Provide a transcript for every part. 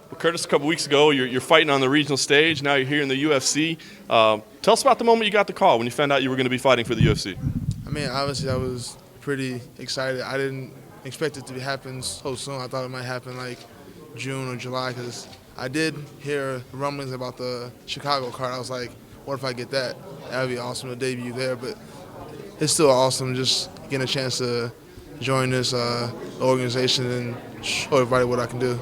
Well, Curtis, a couple weeks ago, you're fighting on the regional stage. Now you're here in the UFC. Tell us about the moment you got the call when you found out you were going to be fighting for the UFC. I mean, obviously, I was pretty excited. I didn't expect it to happen so soon. I thought it might happen like June or July because I did hear rumblings about the Chicago card. I was like, what if I get that? That would be awesome to debut there. But it's still awesome just getting a chance to join this organization and show everybody what I can do.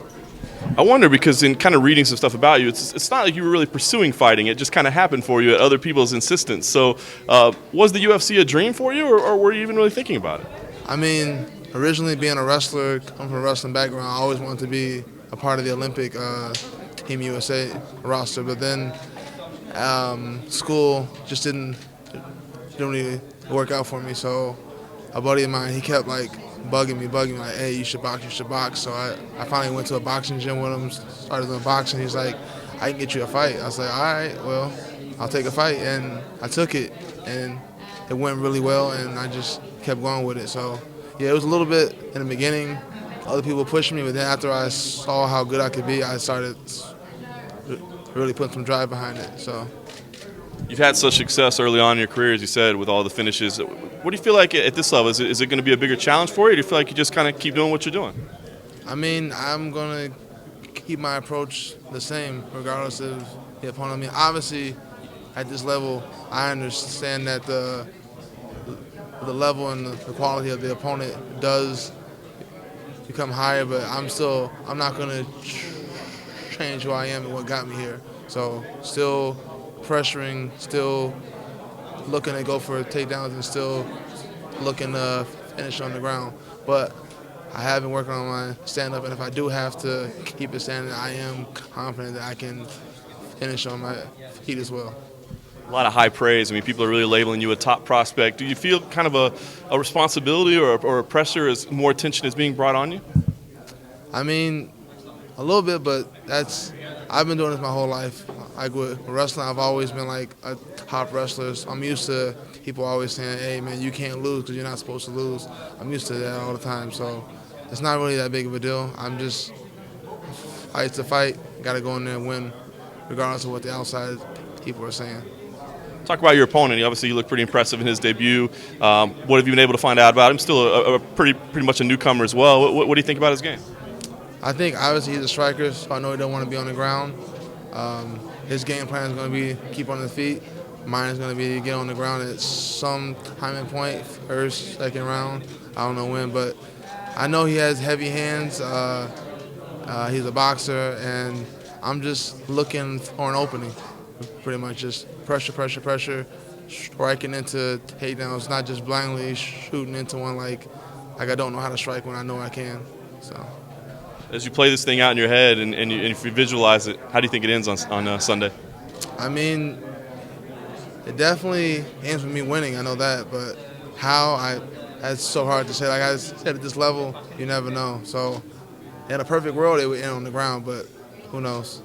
I wonder, because in kind of reading some stuff about you, it's not like you were really pursuing fighting. It just kind of happened for you at other people's insistence. So was the UFC a dream for you, or were you even really thinking about it? I mean, originally being a wrestler, coming from a wrestling background, I always wanted to be a part of the Olympic Team USA roster. But then school just didn't really work out for me. So a buddy of mine, he kept like bugging me, like, hey, you should box. So I finally went to a boxing gym with him, started doing boxing. He's like, I can get you a fight. I was like, all right, well, I'll take a fight. And I took it, and it went really well, and I just kept going with it. So, yeah, it was a little bit in the beginning. Other people pushed me, but then after I saw how good I could be, I started really putting some drive behind it. So. You've had such success early on in your career, as you said, with all the finishes. What do you feel like at this level? Is it going to be a bigger challenge for you, or do you feel like you just kind of keep doing what you're doing? I mean, I'm going to keep my approach the same, regardless of the opponent. I mean, obviously, at this level, I understand that the level and the quality of the opponent does become higher, but I'm not going to change who I am and what got me here. So, still pressuring, still looking to go for takedowns, and still looking to finish on the ground. But I have been working on my stand-up, and if I do have to keep it standing, I am confident that I can finish on my feet as well. A lot of high praise. I mean, people are really labeling you a top prospect. Do you feel kind of a responsibility or a pressure as more attention is being brought on you? I mean, a little bit, but I've been doing this my whole life. Like with wrestling, I've always been like a top wrestler. So I'm used to people always saying, hey, man, you can't lose because you're not supposed to lose. I'm used to that all the time. So it's not really that big of a deal. I'm just fight to fight. Got to go in there and win, regardless of what the outside people are saying. Talk about your opponent. Obviously, you look pretty impressive in his debut. What have you been able to find out about him? Still a pretty much a newcomer as well. What do you think about his game? I think obviously he's a striker, so I know he don't want to be on the ground. His game plan is going to be keep on his feet. Mine is going to be to get on the ground at some time and point, first, second round. I don't know when, but I know he has heavy hands. He's a boxer, and I'm just looking for an opening, pretty much just pressure, striking into takedowns, not just blindly shooting into one like I don't know how to strike when I know I can. So. As you play this thing out in your head and if you visualize it, how do you think it ends on Sunday? I mean, it definitely ends with me winning. I know that, but how, that's so hard to say. Like I said, at this level, you never know. So in a perfect world, it would end on the ground, but who knows?